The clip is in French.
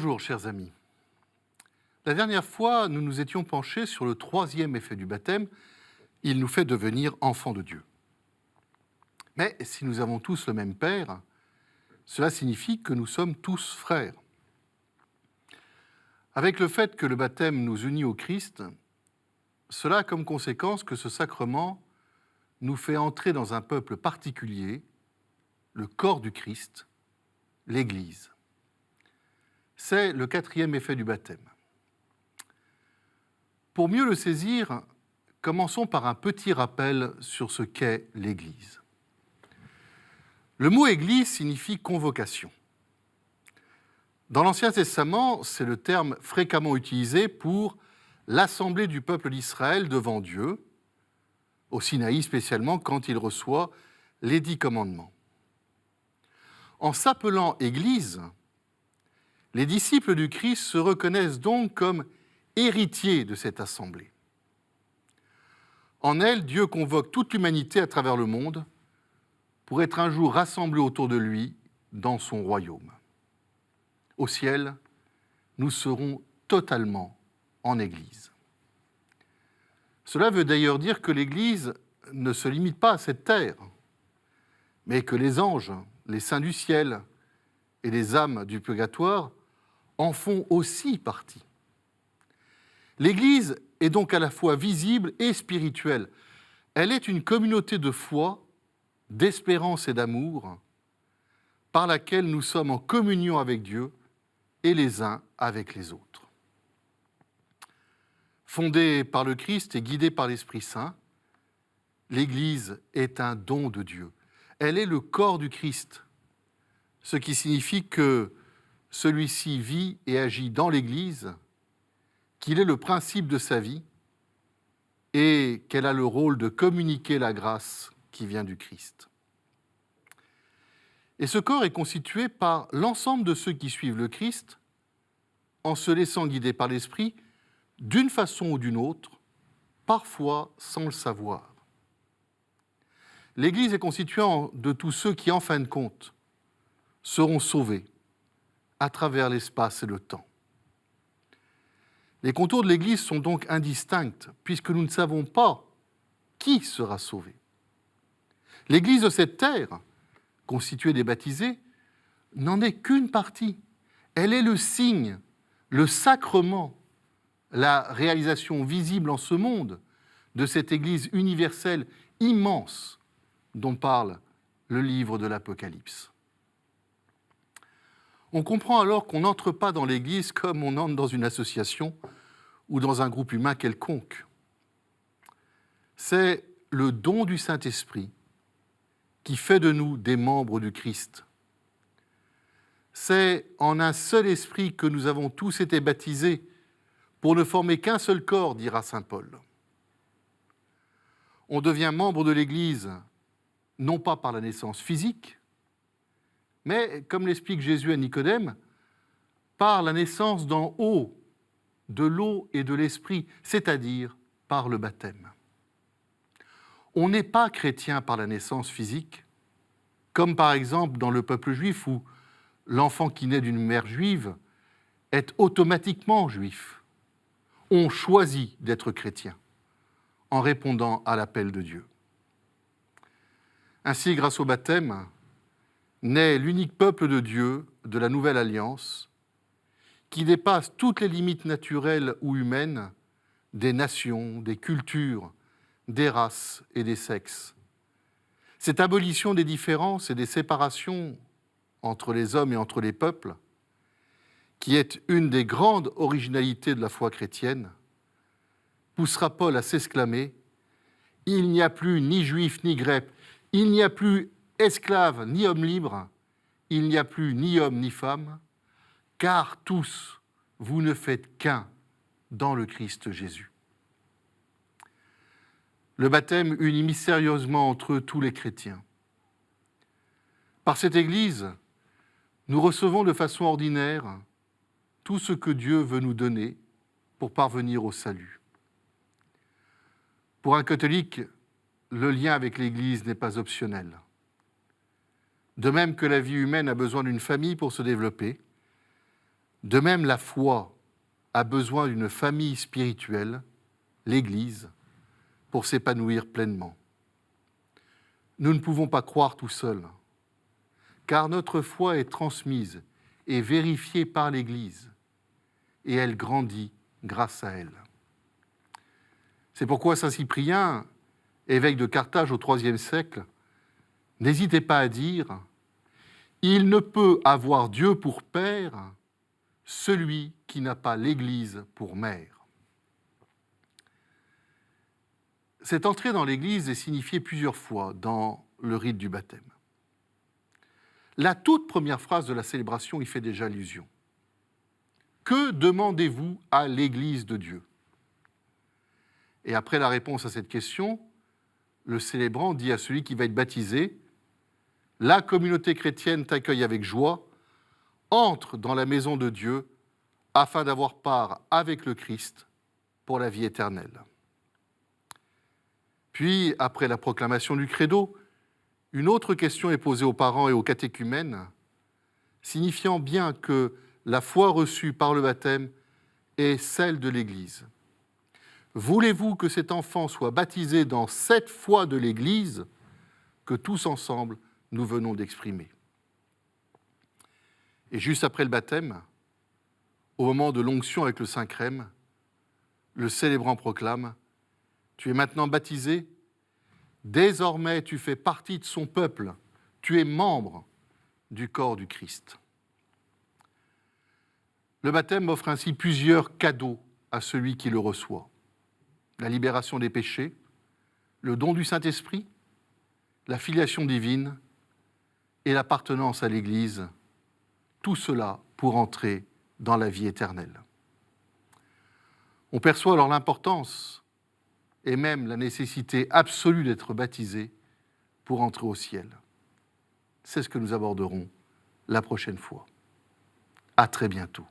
Bonjour, chers amis. La dernière fois, nous nous étions penchés sur le troisième effet du baptême. Il nous fait devenir enfants de Dieu. Mais si nous avons tous le même Père, cela signifie que nous sommes tous frères. Avec le fait que le baptême nous unit au Christ, cela a comme conséquence que ce sacrement nous fait entrer dans un peuple particulier, le corps du Christ, l'Église. C'est le quatrième effet du baptême. Pour mieux le saisir, commençons par un petit rappel sur ce qu'est l'Église. Le mot Église signifie convocation. Dans l'Ancien Testament, c'est le terme fréquemment utilisé pour l'assemblée du peuple d'Israël devant Dieu, au Sinaï spécialement quand il reçoit les 10 commandements. En s'appelant Église, les disciples du Christ se reconnaissent donc comme héritiers de cette assemblée. En elle, Dieu convoque toute l'humanité à travers le monde pour être un jour rassemblés autour de lui dans son royaume. Au ciel, nous serons totalement en Église. Cela veut d'ailleurs dire que l'Église ne se limite pas à cette terre, mais que les anges, les saints du ciel et les âmes du purgatoire en font aussi partie. L'Église est donc à la fois visible et spirituelle. Elle est une communauté de foi, d'espérance et d'amour, par laquelle nous sommes en communion avec Dieu et les uns avec les autres. Fondée par le Christ et guidée par l'Esprit Saint, l'Église est un don de Dieu. Elle est le corps du Christ, ce qui signifie que celui-ci vit et agit dans l'Église, qu'il est le principe de sa vie et qu'elle a le rôle de communiquer la grâce qui vient du Christ. Et ce corps est constitué par l'ensemble de ceux qui suivent le Christ en se laissant guider par l'Esprit d'une façon ou d'une autre, parfois sans le savoir. L'Église est constituée de tous ceux qui, en fin de compte, seront sauvés à travers l'espace et le temps. Les contours de l'Église sont donc indistincts, puisque nous ne savons pas qui sera sauvé. L'Église de cette terre, constituée des baptisés, n'en est qu'une partie. Elle est le signe, le sacrement, la réalisation visible en ce monde de cette Église universelle immense dont parle le livre de l'Apocalypse. On comprend alors qu'on n'entre pas dans l'Église comme on entre dans une association ou dans un groupe humain quelconque. C'est le don du Saint-Esprit qui fait de nous des membres du Christ. C'est en un seul esprit que nous avons tous été baptisés pour ne former qu'un seul corps, dira saint Paul. On devient membre de l'Église non pas par la naissance physique, mais, comme l'explique Jésus à Nicodème, par la naissance d'en haut, de l'eau et de l'esprit, c'est-à-dire par le baptême. On n'est pas chrétien par la naissance physique, comme par exemple dans le peuple juif où l'enfant qui naît d'une mère juive est automatiquement juif. On choisit d'être chrétien en répondant à l'appel de Dieu. Ainsi, grâce au baptême, naît l'unique peuple de Dieu de la Nouvelle Alliance, qui dépasse toutes les limites naturelles ou humaines des nations, des cultures, des races et des sexes. Cette abolition des différences et des séparations entre les hommes et entre les peuples, qui est une des grandes originalités de la foi chrétienne, poussera Paul à s'exclamer « Il n'y a plus ni juif ni grec, il n'y a plus esclave ni homme libre, il n'y a plus ni homme ni femme, car tous, vous ne faites qu'un dans le Christ Jésus. » Le baptême unit mystérieusement entre eux tous les chrétiens. Par cette Église, nous recevons de façon ordinaire tout ce que Dieu veut nous donner pour parvenir au salut. Pour un catholique, le lien avec l'Église n'est pas optionnel. De même que la vie humaine a besoin d'une famille pour se développer, De même, la foi a besoin d'une famille spirituelle, l'Église, pour s'épanouir pleinement. Nous ne pouvons pas croire tout seuls, car notre foi est transmise et vérifiée par l'Église, et elle grandit grâce à elle. C'est pourquoi saint Cyprien, évêque de Carthage au IIIe siècle, n'hésitait pas à dire « Il ne peut avoir Dieu pour père celui qui n'a pas l'Église pour mère ». Cette entrée dans l'Église est signifiée plusieurs fois dans le rite du baptême. La toute première phrase de la célébration y fait déjà allusion. Que demandez-vous à l'Église de Dieu ? Et après la réponse à cette question, le célébrant dit à celui qui va être baptisé « La communauté chrétienne t'accueille avec joie, entre dans la maison de Dieu afin d'avoir part avec le Christ pour la vie éternelle. » Puis, après la proclamation du credo, une autre question est posée aux parents et aux catéchumènes, signifiant bien que la foi reçue par le baptême est celle de l'Église. Voulez-vous que cet enfant soit baptisé dans cette foi de l'Église que tous ensemble nous venons d'exprimer? Et juste après le baptême, au moment de l'onction avec le Saint-Crème, le célébrant proclame « Tu es maintenant baptisé, désormais tu fais partie de son peuple, tu es membre du corps du Christ. » Le baptême offre ainsi plusieurs cadeaux à celui qui le reçoit. La libération des péchés, le don du Saint-Esprit, la filiation divine et l'appartenance à l'Église, tout cela pour entrer dans la vie éternelle. On perçoit alors l'importance et même la nécessité absolue d'être baptisé pour entrer au ciel. C'est ce que nous aborderons la prochaine fois. À très bientôt.